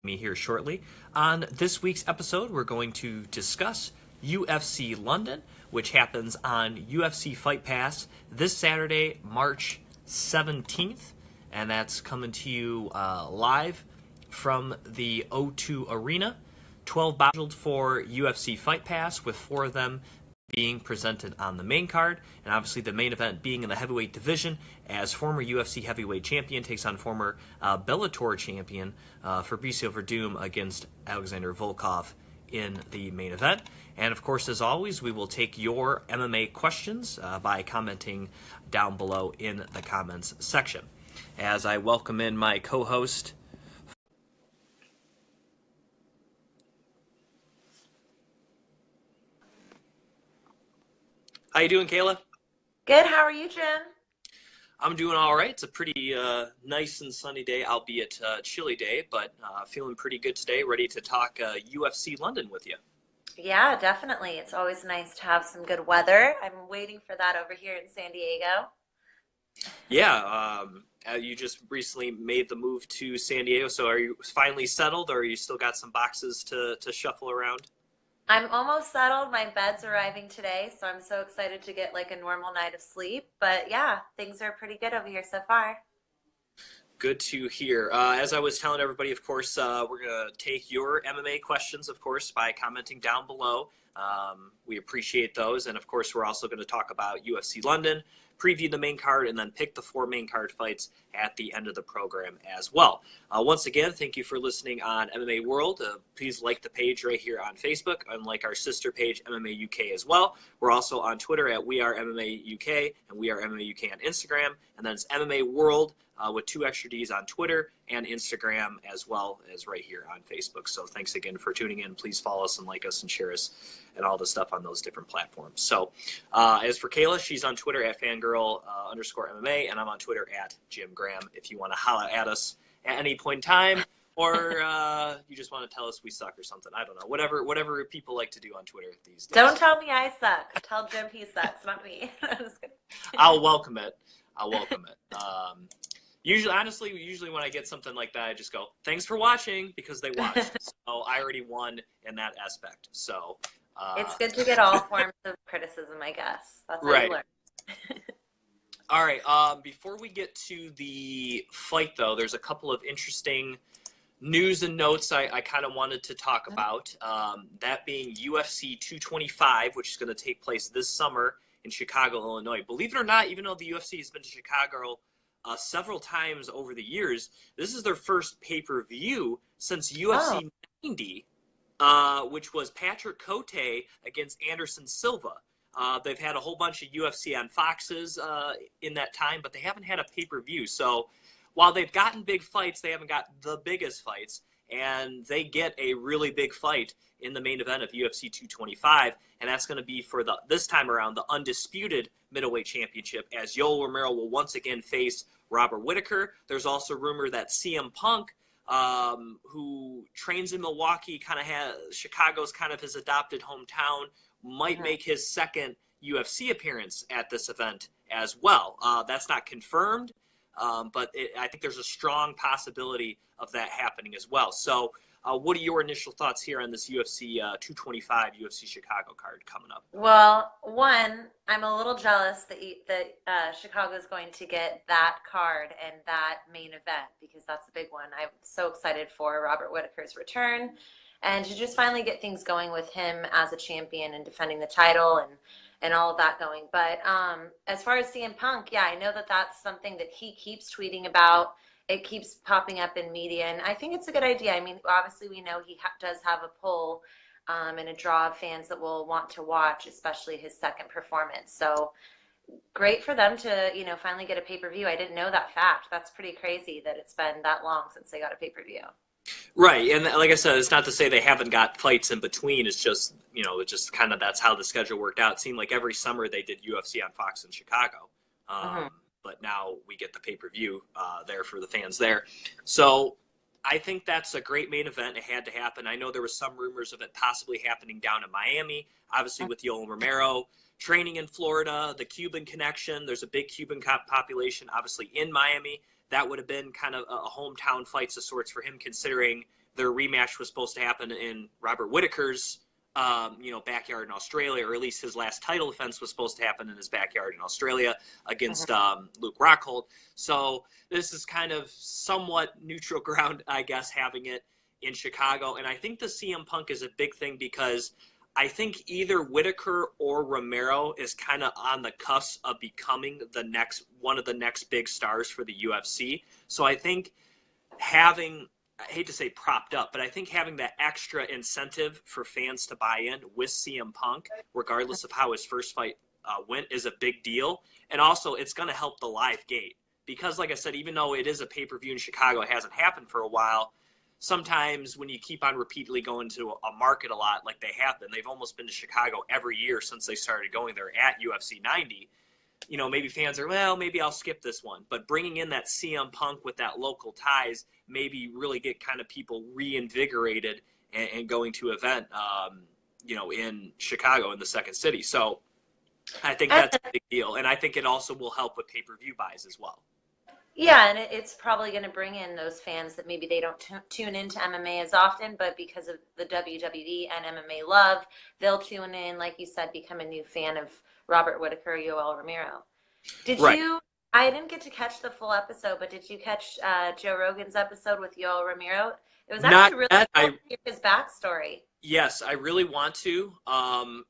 Me here shortly. On this week's episode, we're going to discuss UFC London, which happens on UFC Fight Pass this Saturday, March 17th, and that's coming to you live from the O2 Arena. 12 bouts scheduled for UFC Fight Pass, with 4 of them being presented on the main card, and obviously the main event being in the heavyweight division, as former UFC heavyweight champion takes on former Bellator champion Fabricio Verdum against Alexander Volkov in the main event. And of course, as always, we will take your MMA questions by commenting down below in the comments section. As I welcome in my co-host, how you doing, Kayla? Good. How are you, Jim? I'm doing all right. It's a pretty nice and sunny day, albeit chilly day, but feeling pretty good today. Ready to talk UFC London with you. Yeah, definitely. It's always nice to have some good weather. I'm waiting for that over here in San Diego. Yeah, you just recently made the move to San Diego, so are you finally settled, or are you still got some boxes to shuffle around? I'm almost settled. My bed's arriving today, so I'm so excited to get like a normal night of sleep. But yeah, things are pretty good over here so far. Good to hear. As I was telling everybody, of course, we're going to take your MMA questions, of course, by commenting down below. We appreciate those. And, of course, we're also going to talk about UFC London, preview the main card, and then pick the 4 main card fights at the end of the program as well. Once again, thank you for listening on MMA World. Please like the page right here on Facebook, and like our sister page, MMA UK, as well. We're also on Twitter at We Are MMA UK, and We Are MMA UK on Instagram. And then it's MMA World with 2 extra Ds on Twitter and Instagram, as well as right here on Facebook. So thanks again for tuning in. Please follow us and like us and share us and all the stuff on those different platforms. So as for Kayla, she's on Twitter at fangirl_MMA, and I'm on Twitter at Jim Graham. If you want to holla at us at any point in time, or you just want to tell us we suck or something, I don't know. Whatever people like to do on Twitter these days. Don't tell me I suck. Tell Jim he sucks, not me. I'm just kidding. I'll welcome it. Usually when I get something like that, I just go, thanks for watching, because they watched. So I already won in that aspect. So It's good to get all forms of criticism, I guess. That's how you learn. All right. Before we get to the fight, though, there's a couple of interesting news and notes I kind of wanted to talk about. That being UFC 225, which is going to take place this summer in Chicago, Illinois. Believe it or not, even though the UFC has been to Chicago several times over the years, this is their first pay-per-view since UFC 90, which was Patrick Cote against Anderson Silva. They've had a whole bunch of UFC on Foxes in that time, but they haven't had a pay-per-view. So while they've gotten big fights, they haven't got the biggest fights, and they get a really big fight in the main event of UFC 225, and that's going to be for this time around the undisputed middleweight championship, as Yoel Romero will once again face Robert Whittaker. There's also rumor that CM Punk, who trains in Milwaukee, Chicago's kind of his adopted hometown, might make his second UFC appearance at this event as well. That's not confirmed, but I think there's a strong possibility of that happening as well. So what are your initial thoughts here on this UFC 225 UFC Chicago card coming up? Well, one, I'm a little jealous that Chicago is going to get that card and that main event, because that's a big one. I'm so excited for Robert Whittaker's return and to just finally get things going with him as a champion and defending the title and all of that going. But as far as CM Punk, yeah, I know that that's something that he keeps tweeting about. It keeps popping up in media, and I think it's a good idea. I mean, obviously we know he does have a pull and a draw of fans that will want to watch, especially his second performance. So great for them to, finally get a pay-per-view. I didn't know that fact. That's pretty crazy that it's been that long since they got a pay-per-view. Right, and like I said, it's not to say they haven't got fights in between. It's just, it's just kind of that's how the schedule worked out. It seemed like every summer they did UFC on Fox in Chicago. But now we get the pay-per-view there for the fans there. So I think that's a great main event. It had to happen. I know there was some rumors of it possibly happening down in Miami, obviously with Yoel Romero training in Florida, the Cuban connection. There's a big Cuban population, obviously, in Miami. That would have been kind of a hometown fight of sorts for him, considering their rematch was supposed to happen in Robert Whittaker's backyard in Australia, or at least his last title defense was supposed to happen in his backyard in Australia against Luke Rockhold. So this is kind of somewhat neutral ground, I guess, having it in Chicago. And I think the CM Punk is a big thing because I think either Whittaker or Romero is kind of on the cusp of becoming one of the next big stars for the UFC. So I think having, I hate to say propped up, but I think having that extra incentive for fans to buy in with CM Punk, regardless of how his first fight went, is a big deal. And also, it's going to help the live gate. Because, like I said, even though it is a pay-per-view in Chicago, it hasn't happened for a while, sometimes when you keep on repeatedly going to a market a lot like they have been, they've almost been to Chicago every year since they started going there at UFC 90. Maybe fans are, well, maybe I'll skip this one. But bringing in that CM Punk with that local ties maybe really get kind of people reinvigorated and going to event, in Chicago in the second city. So I think that's a big deal. And I think it also will help with pay-per-view buys as well. Yeah, and it's probably going to bring in those fans that maybe they don't tune into MMA as often, but because of the WWE and MMA love, they'll tune in, like you said, become a new fan of Robert Whittaker, Yoel Romero. I didn't get to catch the full episode, but did you catch Joe Rogan's episode with Yoel Romero? It was actually really cool to hear his backstory. Yes, I really want to.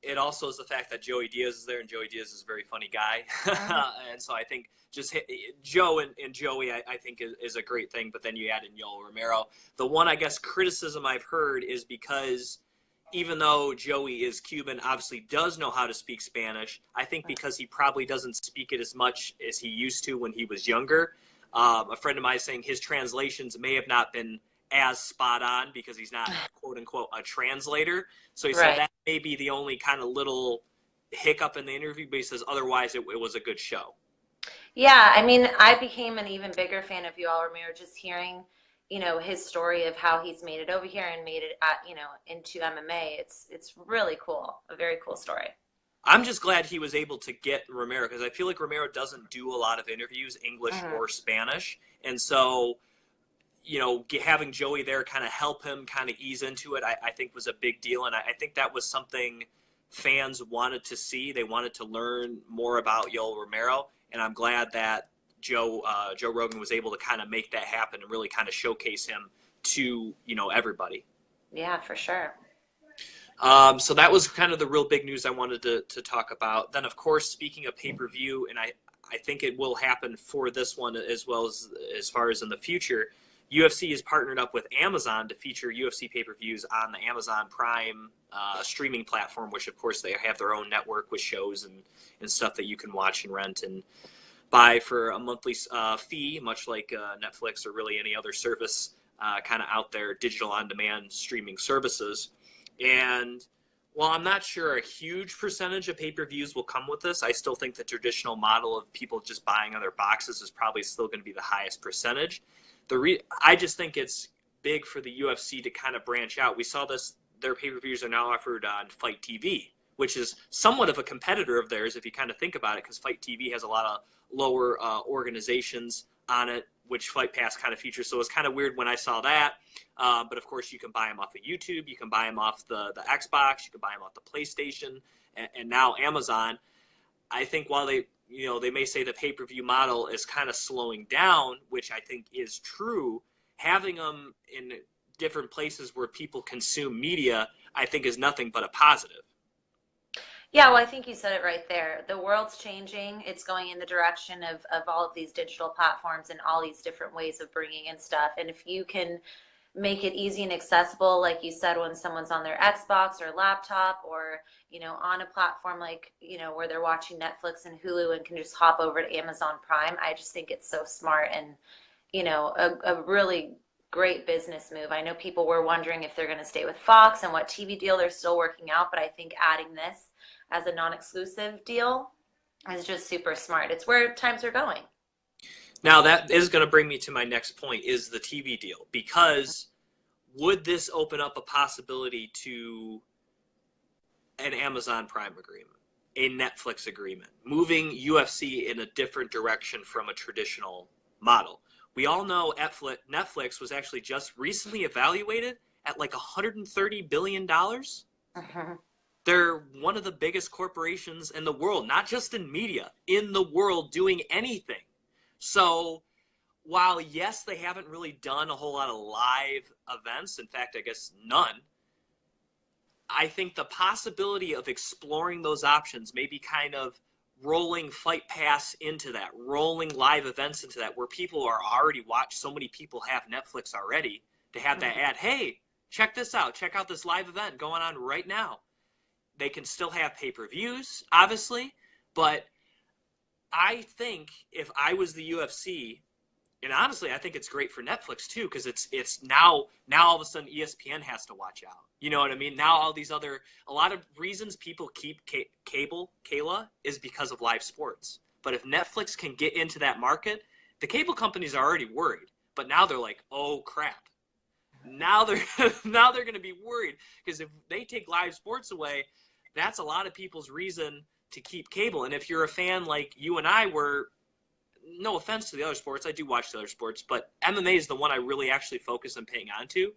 It also is the fact that Joey Diaz is there, and Joey Diaz is a very funny guy. And so I think just Joe and Joey, I think, is a great thing. But then you add in Yoel Romero. The one, I guess, criticism I've heard is because even though Joey is Cuban, obviously does know how to speak Spanish, I think because he probably doesn't speak it as much as he used to when he was younger. A friend of mine is saying his translations may have not been as spot on because he's not, quote unquote, a translator. So he said that may be the only kind of little hiccup in the interview, but he says otherwise it was a good show. Yeah, I mean, I became an even bigger fan of Yoel Romero just hearing, his story of how he's made it over here and made it into MMA. It's really cool. A very cool story. I'm just glad he was able to get Romero because I feel like Romero doesn't do a lot of interviews, English or Spanish. And so, having Joey there kind of help him kind of ease into it, I think was a big deal. And I think that was something fans wanted to see. They wanted to learn more about Yoel Romero. And I'm glad that Joe Rogan was able to kind of make that happen and really kind of showcase him to, everybody. Yeah, for sure. So that was kind of the real big news I wanted to talk about. Then, of course, speaking of pay-per-view, and I think it will happen for this one as well as far as in the future, UFC has partnered up with Amazon to feature UFC pay-per-views on the Amazon Prime streaming platform, which, of course, they have their own network with shows and stuff that you can watch and rent and buy for a monthly fee, much like Netflix or really any other service kind of out there, digital on-demand streaming services. And while I'm not sure a huge percentage of pay-per-views will come with this, I still think the traditional model of people just buying other boxes is probably still going to be the highest percentage. I just think it's big for the UFC to kind of branch out. We saw this, their pay-per-views are now offered on Fight TV, which is somewhat of a competitor of theirs if you kind of think about it, because Fight TV has a lot of lower organizations on it, which Fight Pass kind of features. So it was kind of weird when I saw that. But of course, you can buy them off of YouTube. You can buy them off the Xbox. You can buy them off the PlayStation. And now Amazon. I think while they may say the pay-per-view model is kind of slowing down, which I think is true, having them in different places where people consume media, I think is nothing but a positive. Yeah, well, I think you said it right there. The world's changing. It's going in the direction of all of these digital platforms and all these different ways of bringing in stuff. And if you can make it easy and accessible, like you said, when someone's on their Xbox or laptop or, on a platform like, where they're watching Netflix and Hulu and can just hop over to Amazon Prime, I just think it's so smart and, a really great business move. I know people were wondering if they're going to stay with Fox and what TV deal they're still working out, but I think adding this as a non-exclusive deal is just super smart. It's where times are going. Now, that is going to bring me to my next point, is the TV deal. Because would this open up a possibility to an Amazon Prime agreement, a Netflix agreement, moving UFC in a different direction from a traditional model? we all know Netflix was actually just recently evaluated at like $130 billion. Mhm. They're one of the biggest corporations in the world, not just in media, in the world doing anything. So while, yes, they haven't really done a whole lot of live events, in fact, I guess none, I think the possibility of exploring those options, maybe kind of rolling Fight Pass into that, rolling live events into that, where people are already watched, so many people have Netflix already, to have that ad, hey, check this out, check out this live event going on right now. They can still have pay-per-views, obviously, but I think if I was the UFC, and honestly, I think it's great for Netflix too, because it's now all of a sudden ESPN has to watch out. You know what I mean? Now all these a lot of reasons people keep cable, Kayla, is because of live sports. But if Netflix can get into that market, the cable companies are already worried. But now they're like, oh crap. Now they're going to be worried, because if they take live sports away, that's a lot of people's reason to keep cable. And if you're a fan like you and I were, no offense to the other sports, I do watch the other sports, but MMA is the one I really actually focus on paying on to.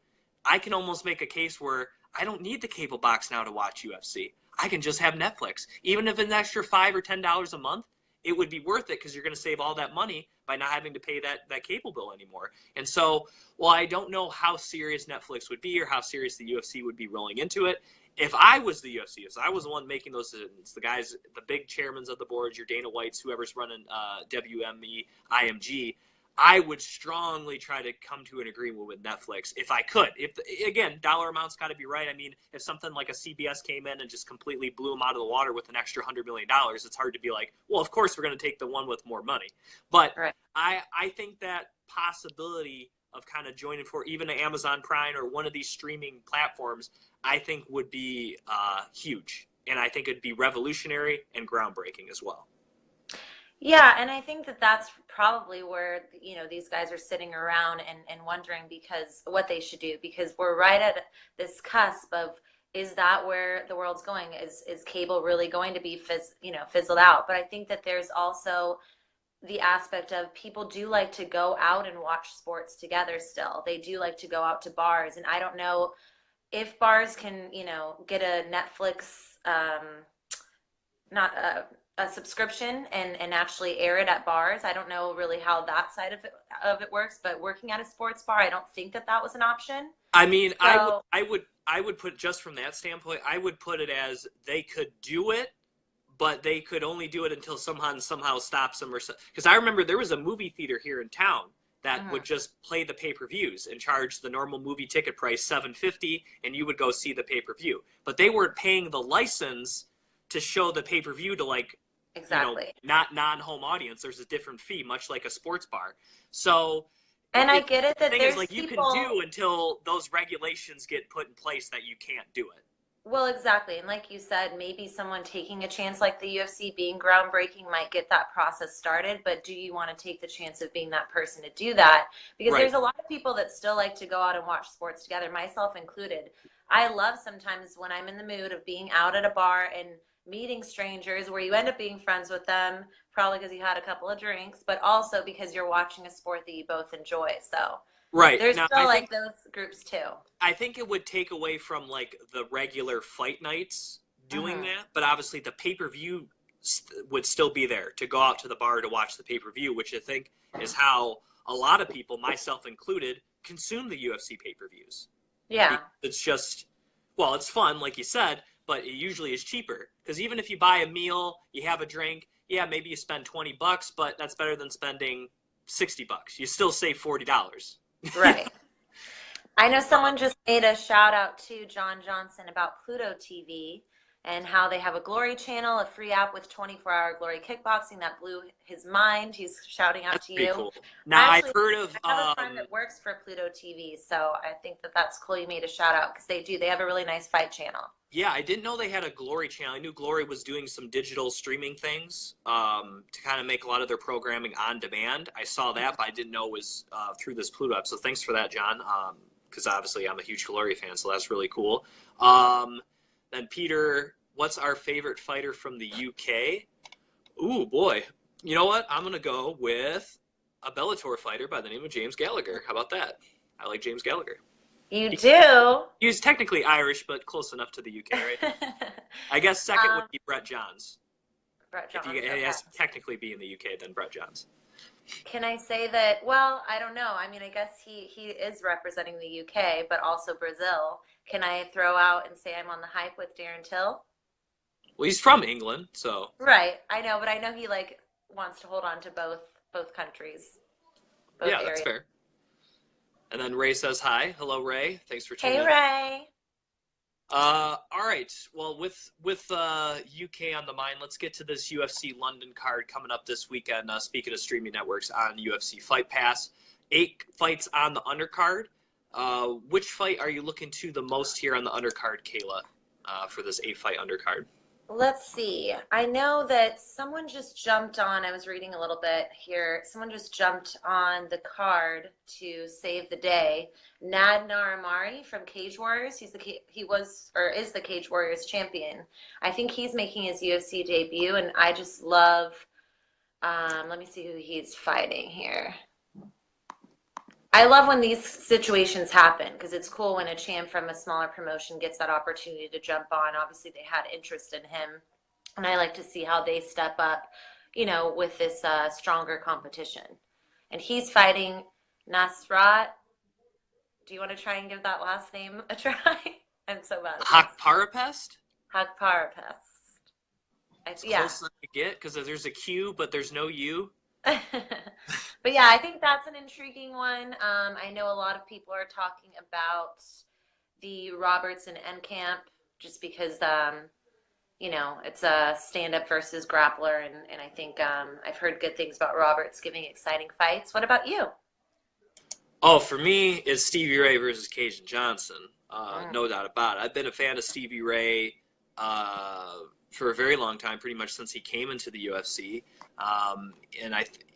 I can almost make a case where I don't need the cable box now to watch UFC. I can just have Netflix. Even if it's an extra $5 or $10 a month, it would be worth it, because you're going to save all that money by not having to pay that cable bill anymore. And so, while I don't know how serious Netflix would be or how serious the UFC would be rolling into it, if I was the UFC, if I was the one making those decisions, the guys, the big chairmen of the boards, your Dana Whites, whoever's running WME, IMG, I would strongly try to come to an agreement with Netflix if I could. If again, dollar amount's got to be right. I mean, if something like a CBS came in and just completely blew them out of the water with an extra $100 million, it's hard to be like, well, of course we're going to take the one with more money. But Right. I think that possibility of kind of joining for even an Amazon Prime or one of these streaming platforms, I think would be huge. And I think it'd be revolutionary and groundbreaking as well. Yeah, and I think that that's probably where, these guys are sitting around and wondering because what they should do, because we're right at this cusp of, is that where the world's going? Is cable really going to be fizzled out? But I think that there's also the aspect of people do like to go out and watch sports together still. They do like to go out to bars, and I don't know if bars can, get a Netflix, not a subscription and actually air it at bars. I don't know really how that side of it works, but working at a sports bar, I don't think that was an option. I mean, So, I would put, just from that standpoint, I would put it as they could do it, but they could only do it until someone somehow stops them, or so. Because I remember there was a movie theater here in town that would just play the pay-per-views and charge the normal movie ticket price $7.50, and you would go see the pay-per-view. But they weren't paying the license to show the pay-per-view to, like, exactly. not non-home audience. There's a different fee, much like a sports bar. So, And I get it that the thing there's is, like, you people. can do until those regulations get put in place that you can't do it. Well, exactly. And like you said, maybe someone taking a chance like the UFC being groundbreaking might get that process started. But do you want to take the chance of being that person to do that? Because there's a lot of people that still like to go out and watch sports together, myself included. I love sometimes when I'm in the mood of being out at a bar and meeting strangers where you end up being friends with them, probably because you had a couple of drinks, but also because you're watching a sport that you both enjoy. So there's Now, still like those groups too. I think it would take away from, like, the regular fight nights doing that, but obviously the pay-per-view would still be there to go out to the bar to watch the pay-per-view, which I think is how a lot of people, myself included, consume the UFC pay-per-views. Yeah. It's just, well, it's fun, like you said, but it usually is cheaper. Because even if you buy a meal, you have a drink, yeah, maybe you spend $20, but that's better than spending $60. You still save $40. Right. I know someone just made a shout out to John Johnson about Pluto TV and how they have a Glory channel, a free app with 24-hour Glory kickboxing that blew his mind. He's shouting out to you. Cool. Now, I've heard of... I have a friend that works for Pluto TV, so I think that's cool you made a shout out because they have a really nice fight channel. Yeah, I didn't know they had a Glory channel. I knew Glory was doing some digital streaming things to kind of make a lot of their programming on demand. I saw that, but I didn't know it was through this Pluto app. So thanks for that, John, because obviously I'm a huge Glory fan, so that's really cool. Then, Peter, what's our favorite fighter from the UK? Ooh, boy. You know what? I'm going to go with a Bellator fighter by the name of James Gallagher. How about that? I like James Gallagher. You do? He's technically Irish, but close enough to the UK, right? I guess second would be Brett Johns. Brett If Johns. you, Okay. it has to technically be in the UK, then Brett Johns. Can I say that? Well, I don't know. I mean, I guess he is representing the UK, but also Brazil. Can I throw out and say I'm on the hype with Darren Till? Well, he's from England, so. Right. I know, but I know he like wants to hold on to both countries, both Yeah, that's areas. fair. And then Ray says hi. Hello, Ray. Thanks for tuning Hey, in. Ray. All right. Well, with UK on the mind, let's get to this UFC London card coming up this weekend. Speaking of streaming networks on UFC Fight Pass, 8 fights on the undercard. Which fight are you looking to the most here on the undercard, Kayla, for this 8-fight undercard? Let's see. I know that someone just jumped on. I was reading a little bit here. Someone just jumped on the card to save the day. Nad Naramari from Cage Warriors. He was or is the Cage Warriors champion. I think he's making his UFC debut, and I just love. Let me see who he's fighting here. I love when these situations happen because it's cool when a champ from a smaller promotion gets that opportunity to jump on. Obviously, they had interest in him, and I like to see how they step up, with this stronger competition. And he's fighting Nasrat. Do you want to try and give that last name a try? I'm so bad. Hakparapest? Hakparapest. Yeah. Close enough to get because there's a Q, but there's no U. But yeah, I think that's an intriguing one. I know a lot of people are talking about the Roberts and Enkamp just because, it's a stand-up versus grappler, and I think I've heard good things about Roberts giving exciting fights. What about you? Oh, for me, it's Stevie Ray versus Cajun Johnson. No doubt about it. I've been a fan of Stevie Ray for a very long time, pretty much since he came into the UFC. And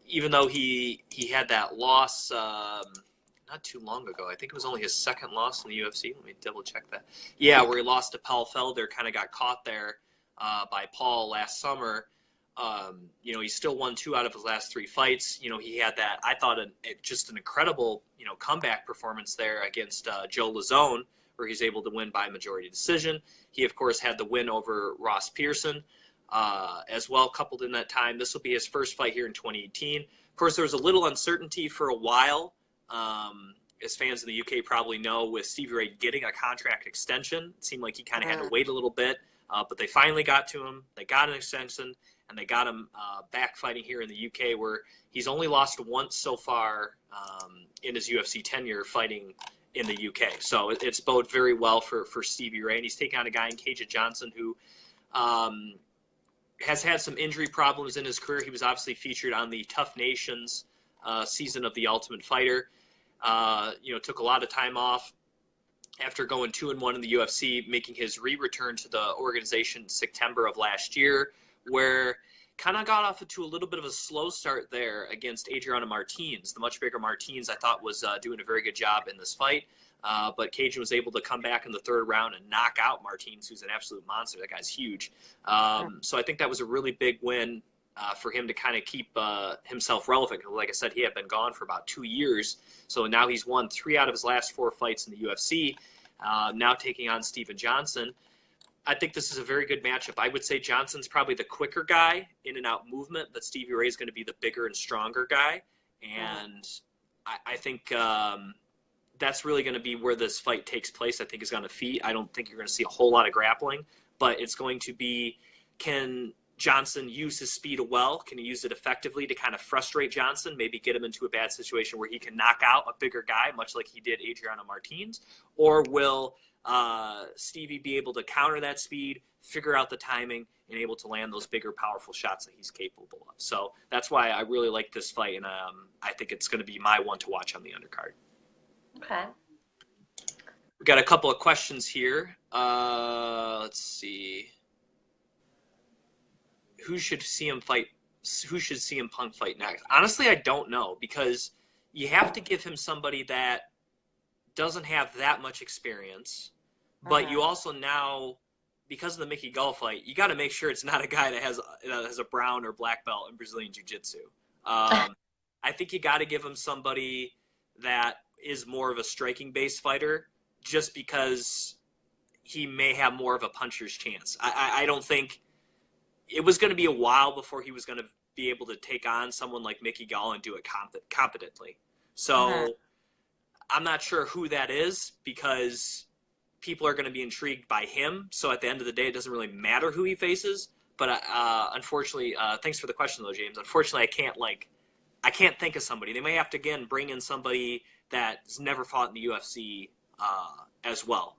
even though he had that loss not too long ago, I think it was only his second loss in the UFC. Let me double check that. Yeah, where he lost to Paul Felder, kind of got caught there by Paul last summer. He still won 2 out of his last 3 fights. He had that, I thought, just an incredible, comeback performance there against Joe Lazone, where he's able to win by majority decision. He, of course, had the win over Ross Pearson as well, coupled in that time. This will be his first fight here in 2018. Of course, there was a little uncertainty for a while, as fans in the UK probably know, with Stevie Ray getting a contract extension. It seemed like he kind of had to wait a little bit, but they finally got to him. They got an extension, and they got him back fighting here in the UK, where he's only lost once so far in his UFC tenure fighting in the UK. So it's bode very well for Stevie Ray, and he's taking on a guy in Cage Johnson who has had some injury problems in his career. He was obviously featured on the Tough Nations season of The Ultimate Fighter. Took a lot of time off after going 2-1 in the UFC, making his return to the organization in September of last year, where kind of got off to a little bit of a slow start there against Adriano Martins. The much bigger Martins, I thought, was doing a very good job in this fight. But Cajun was able to come back in the 3rd round and knock out Martins, who's an absolute monster. That guy's huge. So I think that was a really big win for him to kind of keep himself relevant. Like I said, he had been gone for about 2 years. So now he's won 3 out of his last 4 fights in the UFC, now taking on Steven Johnson. I think this is a very good matchup. I would say Johnson's probably the quicker guy in and out movement, but Stevie Ray is going to be the bigger and stronger guy. And I think that's really going to be where this fight takes place. I think is going to feet. I don't think you're going to see a whole lot of grappling, but it's going to be, can Johnson use his speed well? Can he use it effectively to kind of frustrate Johnson, maybe get him into a bad situation where he can knock out a bigger guy, much like he did Adriano Martins? Or will Stevie be able to counter that speed, figure out the timing, and able to land those bigger, powerful shots that he's capable of? So that's why I really like this fight, and I think it's going to be my one to watch on the undercard. Okay. We got a couple of questions here. Let's see. Who should CM Punk fight next? Honestly, I don't know, because you have to give him somebody that doesn't have that much experience, but you also now, because of the Mickey Gall fight, you got to make sure it's not a guy that has a brown or black belt in Brazilian Jiu-Jitsu. I think you got to give him somebody that is more of a striking-based fighter, just because he may have more of a puncher's chance. I don't think it was going to be a while before he was going to be able to take on someone like Mickey Gall and do it competently. So I'm not sure who that is, because people are going to be intrigued by him. So at the end of the day, it doesn't really matter who he faces. But unfortunately, thanks for the question though, James. Unfortunately, I can't think of somebody. They may have to again bring in somebody that's never fought in the UFC as well,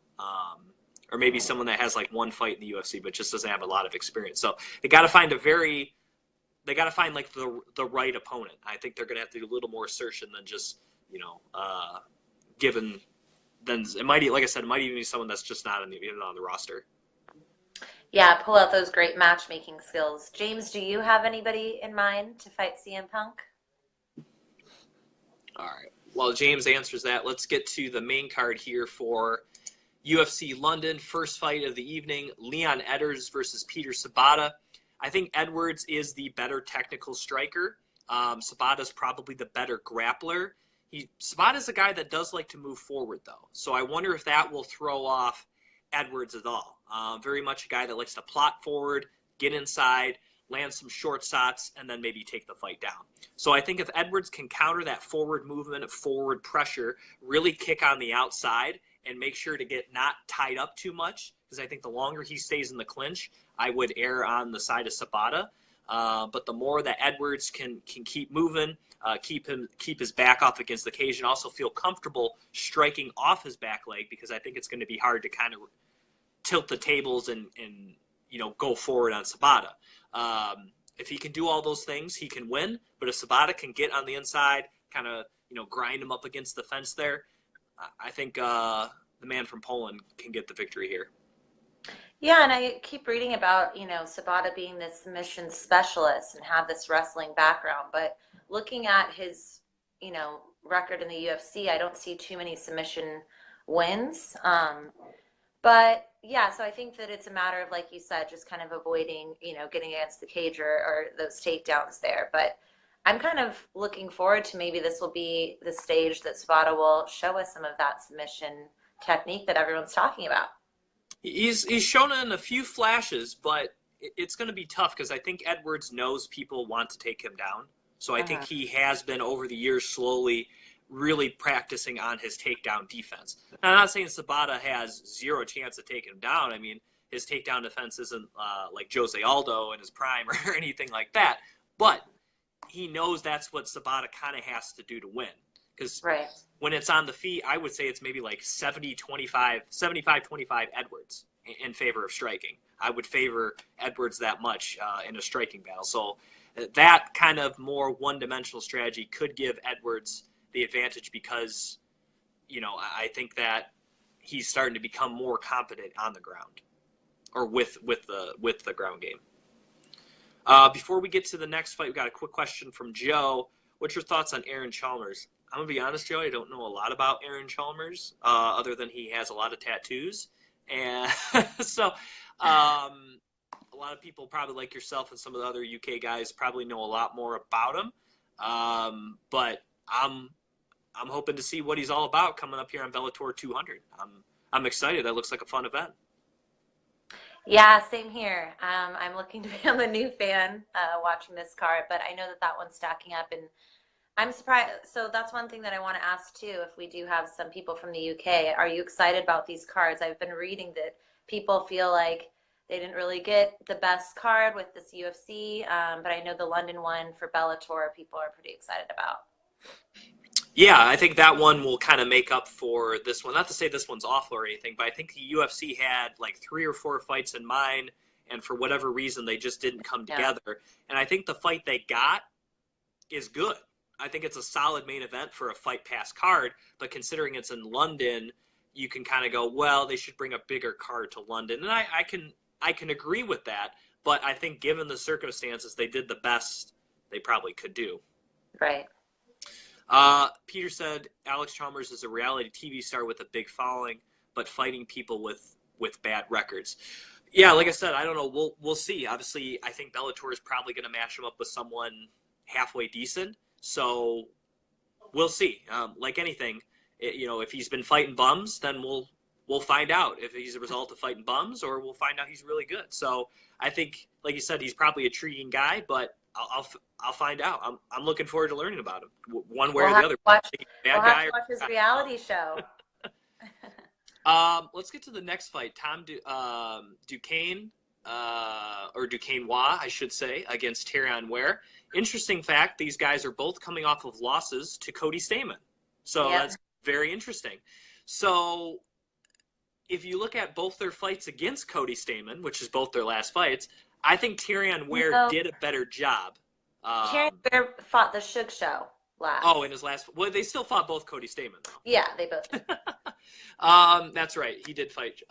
or maybe someone that has like one fight in the UFC but just doesn't have a lot of experience. So they got to find like the right opponent. I think they're going to have to do a little more assertion than just given. Then it might, like I said, it might even be someone that's just not even on the roster. Yeah, pull out those great matchmaking skills. James, do you have anybody in mind to fight CM Punk? All right. While James answers that, let's get to the main card here for UFC London. First fight of the evening, Leon Edwards versus Peter Sabata. I think Edwards is the better technical striker. Sabata's probably the better grappler. Sabata's a guy that does like to move forward, though. So I wonder if that will throw off Edwards at all. Very much a guy that likes to plot forward, get inside, land some short shots, and then maybe take the fight down. So I think if Edwards can counter that forward movement of forward pressure, really kick on the outside, and make sure to get not tied up too much, because I think the longer he stays in the clinch, I would err on the side of Sabata. But the more that Edwards can keep moving, keep his back off against the cage, and also feel comfortable striking off his back leg, because I think it's going to be hard to kind of tilt the tables and go forward on Sabata. If he can do all those things, he can win. But if Sabata can get on the inside, kind of grind him up against the fence there, I think the man from Poland can get the victory here. Yeah, and I keep reading about, Sabata being this submission specialist and have this wrestling background. But looking at his, record in the UFC, I don't see too many submission wins. But yeah, so I think that it's a matter of, like you said, just kind of avoiding, getting against the cage or those takedowns there. But I'm kind of looking forward to maybe this will be the stage that Sabata will show us some of that submission technique that everyone's talking about. He's shown it in a few flashes, but it's going to be tough, because I think Edwards knows people want to take him down. So I think he has been over the years slowly really practicing on his takedown defense. Now, I'm not saying Sabata has zero chance of taking him down. I mean, his takedown defense isn't like Jose Aldo in his prime or anything like that. But he knows that's what Sabata kind of has to do to win. Because when it's on the feet, I would say it's maybe like 75-25 Edwards in favor of striking. I would favor Edwards that much in a striking battle. So that kind of more one-dimensional strategy could give Edwards the advantage, because, I think that he's starting to become more competent on the ground, or with the ground game. Before we get to the next fight, we got a quick question from Joe. What's your thoughts on Aaron Chalmers? I'm going to be honest, Joe, I don't know a lot about Aaron Chalmers, other than he has a lot of tattoos. And so a lot of people probably like yourself and some of the other UK guys probably know a lot more about him. But I'm hoping to see what he's all about coming up here on Bellator 200. I'm excited. That looks like a fun event. Yeah, same here. I'm looking to be on the new fan watching this card, but I know that one's stacking up, and I'm surprised. So that's one thing that I want to ask too. If we do have some people from the UK, are you excited about these cards? I've been reading that people feel like they didn't really get the best card with this UFC, but I know the London one for Bellator, people are pretty excited about. Yeah, I think that one will kind of make up for this one. Not to say this one's awful or anything, but I think the UFC had like 3 or 4 fights in mind, and for whatever reason, they just didn't come together. And I think the fight they got is good. I think it's a solid main event for a Fight Pass card, but considering it's in London, you can kind of go, well, they should bring a bigger card to London. And I can agree with that, but I think given the circumstances, they did the best they probably could do. Right. Peter said Alex Chalmers is a reality TV star with a big following, but fighting people with bad records. Yeah, like I said, I don't know. We'll see. Obviously, I think Bellator is probably going to match him up with someone halfway decent. So we'll see. Like anything, if he's been fighting bums, then we'll find out if he's a result of fighting bums, or we'll find out he's really good. So I think, like you said, he's probably a intriguing guy, but I'll find out. I'm looking forward to learning about him, one way or the other. We'll have to watch his reality show. Let's get to the next fight. Duquesne, or Duquesne Wa, I should say, against Tyron Ware. Interesting fact, these guys are both coming off of losses to Cody Stamann. So that's very interesting. So if you look at both their fights against Cody Stamann, which is both their last fights, I think Tyron Ware did a better job. Tyron Ware fought the Suge Show last. Oh, in his last... Well, they still fought both Cody Stamann, though. Yeah, they both did. That's right. He did fight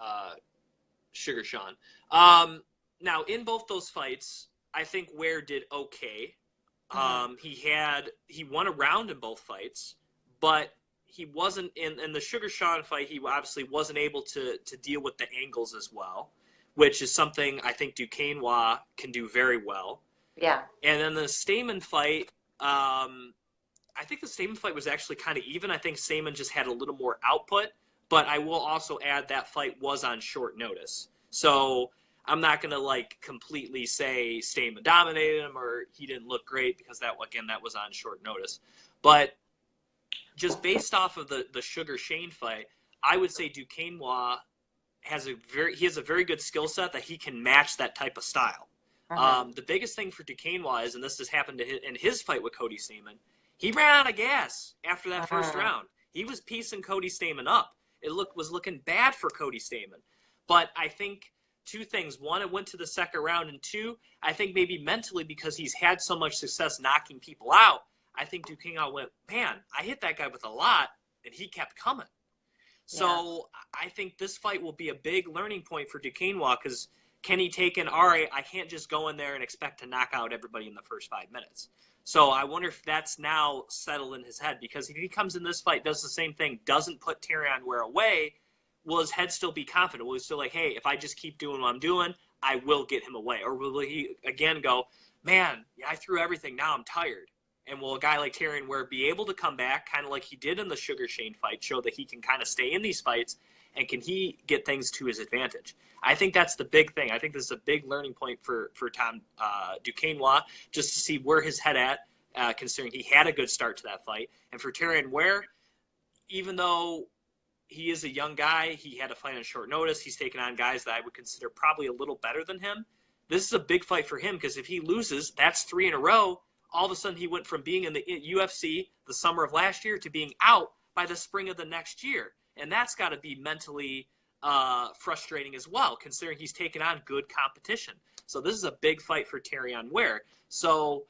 Sugar Sean. Now, in both those fights, I think Ware did okay. He won a round in both fights, but he wasn't in the Sugar Sean fight. He obviously wasn't able to deal with the angles as well, which is something I think Duquesne Wa can do very well. Yeah. And then the Stamann fight, I think the Stamann fight was actually kind of even. I think Stamann just had a little more output, but I will also add that fight was on short notice. So I'm not going to completely say Stamann dominated him or he didn't look great, because that was on short notice. But just based off of the Sugar Shane fight, I would say Duquesne Wa has a very good skill set that he can match that type of style. The biggest thing for Duquesne Wa is, and this has happened in his fight with Cody Stamann, he ran out of gas after that first round. He was piecing Cody Stamann up. It was looking bad for Cody Stamann. But I think two things. One, it went to the second round. And two, I think maybe mentally, because he's had so much success knocking people out, I think Duquesne went, man, I hit that guy with a lot, and he kept coming. So I think this fight will be a big learning point for Duquesne Wa, because can he take in, all right, I can't just go in there and expect to knock out everybody in the first 5 minutes. So I wonder if that's now settled in his head, because if he comes in this fight, does the same thing, doesn't put Tyron Ware away, will his head still be confident? Will he still hey, if I just keep doing what I'm doing, I will get him away? Or will he again go, man, I threw everything, now I'm tired? And will a guy like Tyron Ware be able to come back, kind of like he did in the Sugar Shane fight, show that he can kind of stay in these fights, and can he get things to his advantage? I think that's the big thing. I think this is a big learning point for Tom Duquesne Wa, just to see where his head at, considering he had a good start to that fight. And for Tyron Ware, even though he is a young guy, he had a fight on short notice, he's taken on guys that I would consider probably a little better than him. This is a big fight for him, because if he loses, that's 3 in a row. All of a sudden, he went from being in the UFC the summer of last year to being out by the spring of the next year. And that's got to be mentally frustrating as well, considering he's taken on good competition. So this is a big fight for Tyron Ware. So,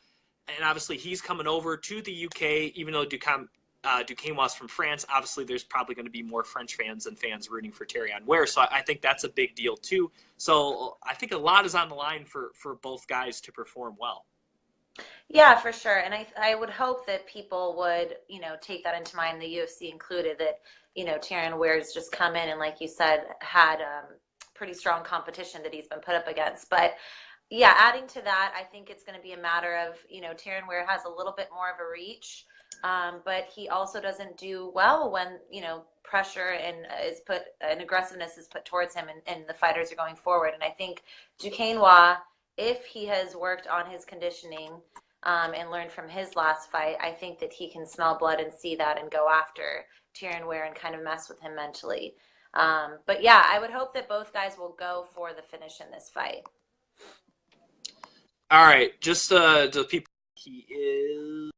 and obviously he's coming over to the UK, even though Duquesne was from France. Obviously, there's probably going to be more French fans than fans rooting for Tyron Ware. So I think that's a big deal too. So I think a lot is on the line for both guys to perform well. Yeah, for sure. And I would hope that people would, take that into mind, the UFC included, that, Tyron Ware's just come in and, like you said, had pretty strong competition that he's been put up against. But yeah, adding to that, I think it's going to be a matter of, Tyron Ware has a little bit more of a reach, but he also doesn't do well when, pressure and aggressiveness is put towards him and the fighters are going forward. And I think Duquesne Wa, if he has worked on his conditioning and learned from his last fight, I think that he can smell blood and see that and go after Tyron Ware and kind of mess with him mentally. But yeah, I would hope that both guys will go for the finish in this fight. All right, just the people. He is.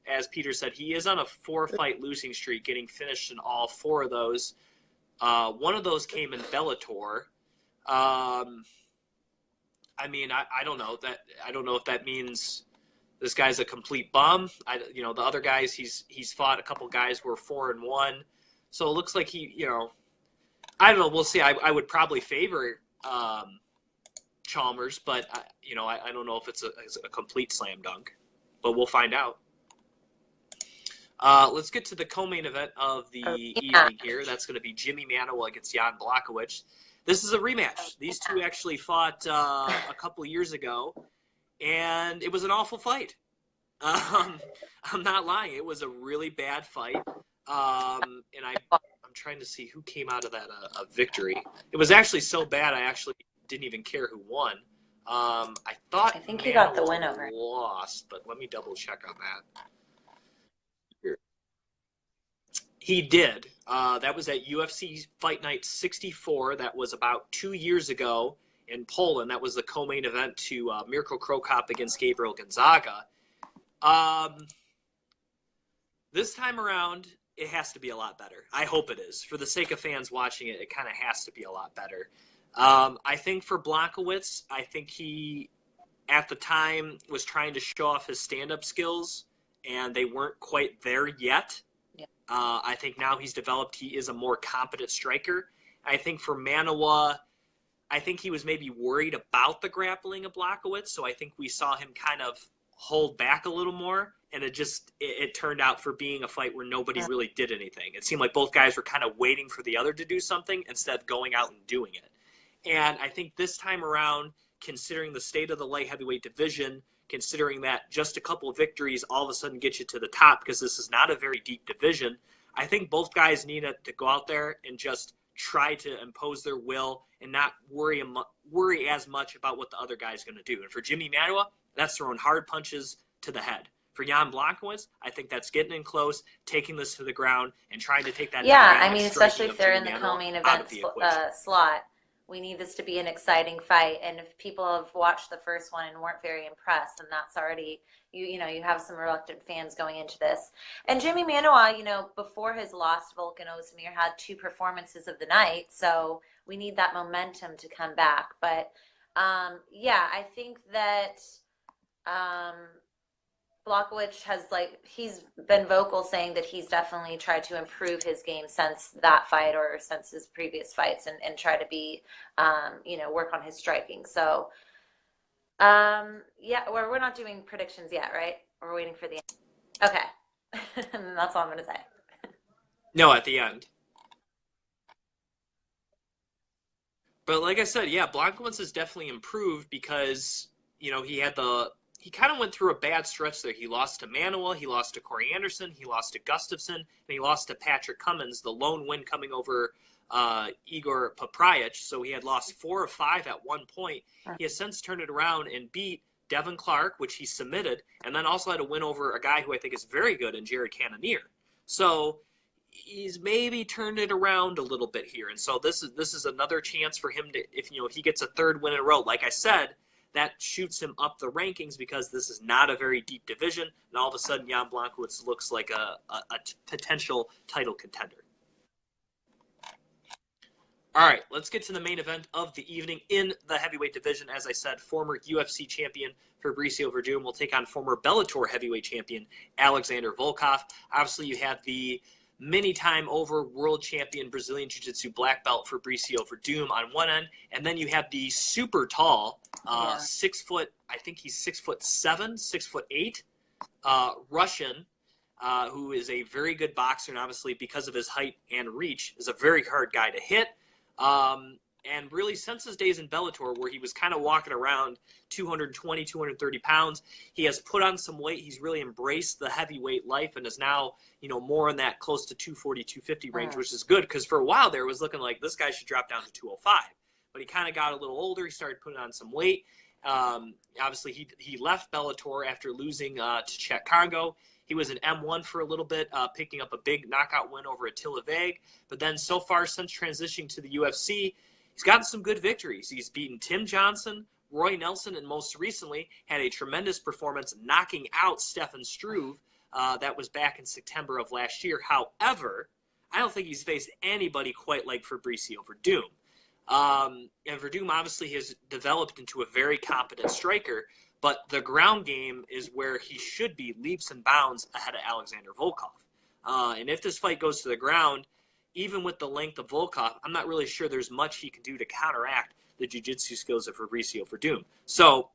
As Peter said, he is on a 4-fight losing streak, getting finished in all 4 of those. One of those came in Bellator. I don't know that. I don't know if that means this guy's a complete bum. The other guys he's fought a couple guys who were 4-1, so it looks like he, I don't know. We'll see. I would probably favor Chalmers, but I don't know if it's a complete slam dunk, but we'll find out. Let's get to the co-main event of the Yeah. evening here. That's going to be Jimmy Manuwa against Jan Blachowicz. This is a rematch. These two actually fought a couple years ago, and it was an awful fight. I'm not lying. It was a really bad fight. And I'm trying to see who came out of that a victory. It was actually so bad I actually didn't even care who won. I think he got the win over. Lost, but let me double check on that. Here. He did. That was at UFC Fight Night 64. That was about 2 years ago in Poland. That was the co-main event to Mirko Cro Cop against Gabriel Gonzaga. This time around, it has to be a lot better. I hope it is. For the sake of fans watching it, it kind of has to be a lot better. I think for Blachowicz, I think he, at the time, was trying to show off his stand-up skills, and they weren't quite there yet. Yeah. I think now he's developed. He is a more competent striker. I think for Manuwa, I think he was maybe worried about the grappling of Blachowicz, so I think we saw him kind of hold back a little more, and it turned out for being a fight where nobody really did anything. It seemed like both guys were kind of waiting for the other to do something instead of going out and doing it. And I think this time around, considering the state of the light heavyweight division, considering that just a couple of victories all of a sudden get you to the top because this is not a very deep division, I think both guys need to go out there and just try to impose their will and not worry as much about what the other guy's going to do. And for Jimmy Manuwa, that's throwing hard punches to the head. For Jan Blachowicz, I think that's getting in close, taking this to the ground, and trying to take that. Yeah, I mean, especially if they're in the co-main event slot. We need this to be an exciting fight. And if people have watched the first one and weren't very impressed, then that's already, you have some reluctant fans going into this. And Jimmy Manuwa, before his loss to Volkan Ozdemir, had 2 performances of the night. So we need that momentum to come back. But, I think that Blachowicz he's been vocal saying that he's definitely tried to improve his game since that fight or since his previous fights and try to be, work on his striking. So, we're not doing predictions yet, right? We're waiting for the end. Okay. That's all I'm going to say. No, at the end. But like I said, Blachowicz has definitely improved because, he kind of went through a bad stretch there. He lost to Manuwa, he lost to Corey Anderson, he lost to Gustafsson, and he lost to Patrick Cummins, the lone win coming over Igor Paprayich. So he had lost 4 of 5 at one point. He has since turned it around and beat Devin Clark, which he submitted, and then also had a win over a guy who I think is very good in Jared Cannonier. So he's maybe turned it around a little bit here. And so this is another chance for him to, if he gets a 3rd win in a row, like I said, that shoots him up the rankings because this is not a very deep division, and all of a sudden Jan Blachowicz looks like a potential title contender. All right, let's get to the main event of the evening in the heavyweight division. As I said, former UFC champion Fabricio Werdum will take on former Bellator heavyweight champion Alexander Volkov. Obviously, you have the many-time over world champion Brazilian Jiu-Jitsu black belt Fabricio Werdum on one end, and then you have the super tall, 6 foot, I think he's 6'7", 6'8", Russian, who is a very good boxer, and obviously because of his height and reach, is a very hard guy to hit. And really, since his days in Bellator, where he was kind of walking around 220, 230 pounds, he has put on some weight. He's really embraced the heavyweight life and is now, more in that close to 240, 250 range, which is good because for a while there, it was looking like this guy should drop down to 205. But he kind of got a little older. He started putting on some weight. Obviously, he left Bellator after losing to Chet Congo. He was an M1 for a little bit, picking up a big knockout win over Attila Veg. But then so far, since transitioning to the UFC, he's gotten some good victories. He's beaten Tim Johnson, Roy Nelson, and most recently had a tremendous performance knocking out Stefan Struve. That was back in September of last year. However, I don't think he's faced anybody quite like Fabricio Werdum. And Werdum obviously has developed into a very competent striker, but the ground game is where he should be leaps and bounds ahead of Alexander Volkov. And if this fight goes to the ground, even with the length of Volkov, I'm not really sure there's much he can do to counteract the jiu-jitsu skills of Fabricio Werdum. So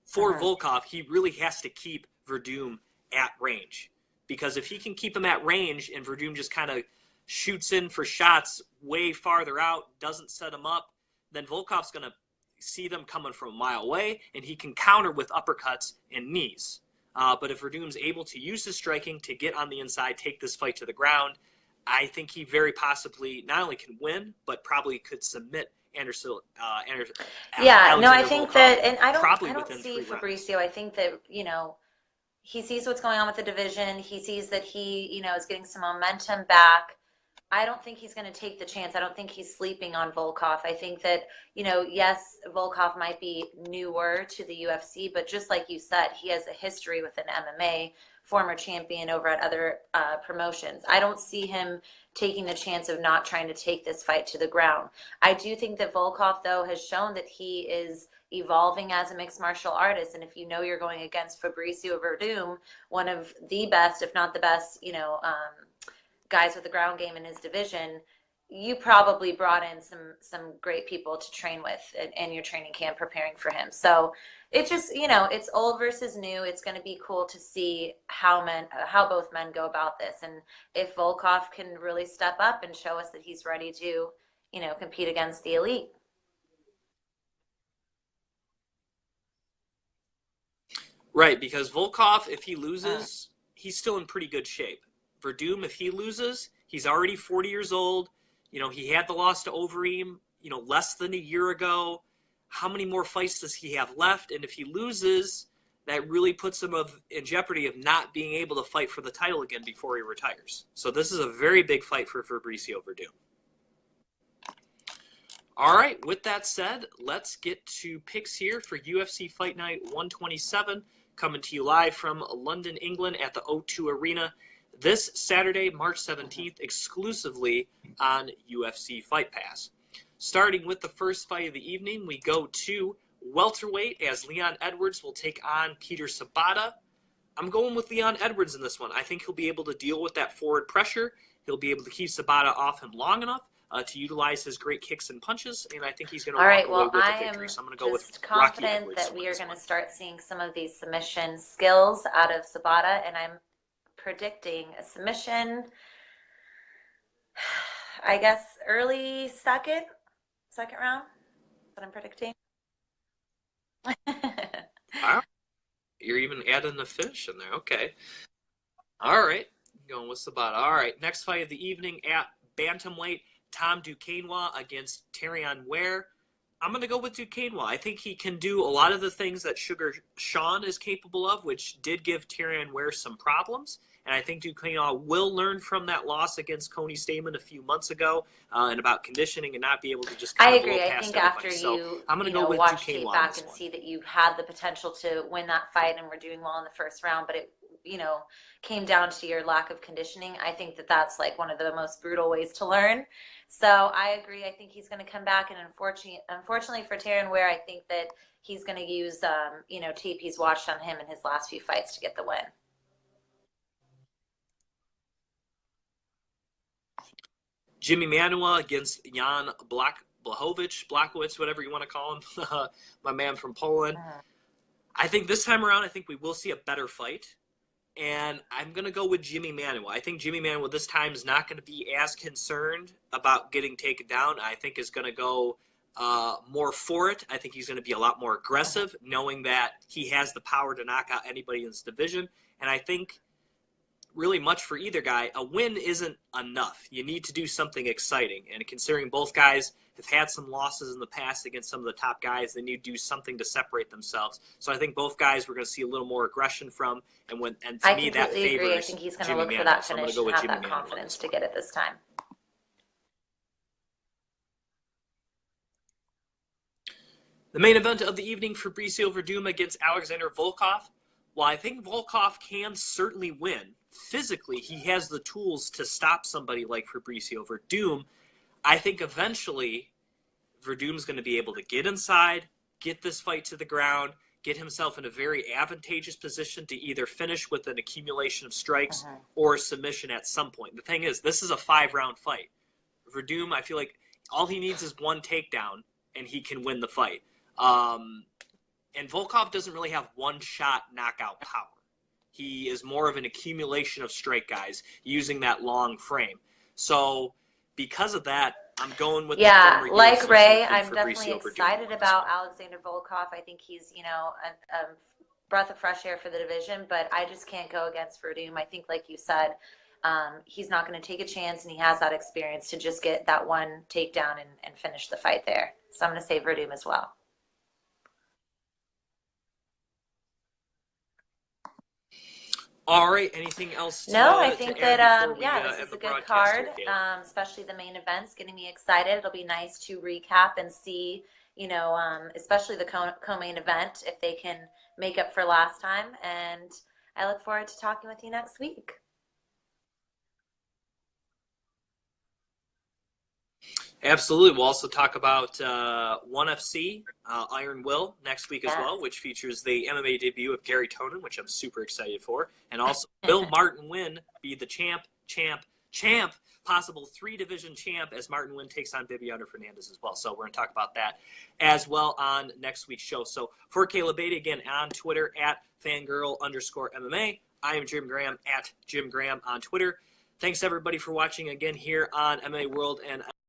for Volkov, he really has to keep Werdum at range. because if he can keep him at range and Verdum just kind of shoots in for shots way farther out, doesn't set him up, then Volkov's going to see them coming from a mile away, and he can counter with uppercuts and knees. But if Verdum's able to use his striking to get on the inside, take this fight to the ground, I think he very possibly not only can win, but probably could submit Anderson. Yeah, no, I Alexander think Volkov that, and I probably don't within see 3 rounds. Fabricio. I think that, he sees what's going on with the division. He sees that he, is getting some momentum back. I don't think he's going to take the chance. I don't think he's sleeping on Volkov. I think that, yes, Volkov might be newer to the UFC, but just like you said, he has a history within MMA, former champion over at other promotions. I don't see him taking the chance of not trying to take this fight to the ground. I do think that Volkov, though, has shown that he is evolving as a mixed martial artist. And if you're going against Fabricio Verdum, one of the best, if not the best, guys with the ground game in his division, you probably brought in some great people to train with in your training camp preparing for him. So it just, it's old versus new. It's going to be cool to see how both men go about this. And if Volkov can really step up and show us that he's ready to, compete against the elite. Right, because Volkov, if he loses, he's still in pretty good shape. Verdum, if he loses, he's already 40 years old. He had the loss to Overeem, less than a year ago. How many more fights does he have left? And if he loses, that really puts him in jeopardy of not being able to fight for the title again before he retires. So this is a very big fight for Fabricio Verdum. All right, with that said, let's get to picks here for UFC Fight Night 127, coming to you live from London, England at the O2 Arena this Saturday, March 17th, exclusively on UFC Fight Pass. Starting with the first fight of the evening, we go to welterweight as Leon Edwards will take on Peter Sabata. I'm going with Leon Edwards in this one. I think he'll be able to deal with that forward pressure. He'll be able to keep Sabata off him long enough to utilize his great kicks and punches, and I think he's going to walk away with the victory. So I'm going to go with Rocky Edwards. Confident that we are going to start seeing some of these submission skills out of Sabata, and I'm predicting a submission, I guess early second round. That's what I'm predicting. Wow. You're even adding the finish in there. Okay. All right. Going with Sabata. All right. Next fight of the evening at bantamweight, Tom Duquesnoy against Terrion Ware. I'm going to go with Duquesnoy. I think he can do a lot of the things that Sugar Sean is capable of, which did give Terrion Ware some problems. And I think Duquesnoy will learn from that loss against Coney Stamen a few months ago and about conditioning and not be able to just kind of blow past everybody. I think after I'm going to go with watch Duquesnoy tape back and see that you had the potential to win that fight and were doing well in the first round, but it came down to your lack of conditioning. I think that that's like one of the most brutal ways to learn. So I agree. I think he's going to come back, and unfortunately for Terrion Ware, I think that he's going to use tape he's watched on him in his last few fights to get the win. Jimmy Manuwa against Jan Blachowicz, whatever you want to call him, my man from Poland. I think this time around, I think we will see a better fight. And I'm going to go with Jimmy Manuwa. I think Jimmy Manuwa this time is not going to be as concerned about getting taken down. I think is going to go more for it. I think he's going to be a lot more aggressive, knowing that he has the power to knock out anybody in this division. And I think really much for either guy, a win isn't enough. You need to do something exciting. And considering both guys have had some losses in the past against some of the top guys, they need to do something to separate themselves. So I think both guys we're going to see a little more aggression from. And to me, that favors agree. I think he's going to look for that finish and have that confidence to get it this time. The main event of the evening, Fabricio Verdum against Alexander Volkov. While I think Volkov can certainly win, physically he has the tools to stop somebody like Fabricio Verdum. I think eventually Verdum's going to be able to get inside, get this fight to the ground, get himself in a very advantageous position to either finish with an accumulation of strikes or submission at some point. The thing is, this is a 5-round fight. Verdum, I feel like all he needs is one takedown and he can win the fight. And Volkov doesn't really have one-shot knockout power. He is more of an accumulation of straight guys using that long frame. So because of that, I'm going with the Yeah, former like UFC Ray, champion I'm definitely Fabricio Verdum excited on this about one. Alexander Volkov. I think he's, a breath of fresh air for the division, but I just can't go against Verdum. I think, like you said, he's not going to take a chance, and he has that experience to just get that one takedown and finish the fight there. So I'm going to say Verdum as well. All right, anything else No, I to think add that before we yeah, this end is the a good broadcast card, here, Kayla? especially the main events, getting me excited. It'll be nice to recap and see, especially the co-main event, if they can make up for last time. And I look forward to talking with you next week. Absolutely. We'll also talk about ONE FC, Iron Will, next week as Yes. well, which features the MMA debut of Gary Tonin, which I'm super excited for. And also, will Martin Wynn be the champ, possible 3-division champ as Martin Wynn takes on Bibiano Fernandez as well. So we're going to talk about that as well on next week's show. So for Kayla Beatty, again, on Twitter, at fangirl_MMA. I am Jim Graham, at Jim Graham on Twitter. Thanks, everybody, for watching again here on MMA World and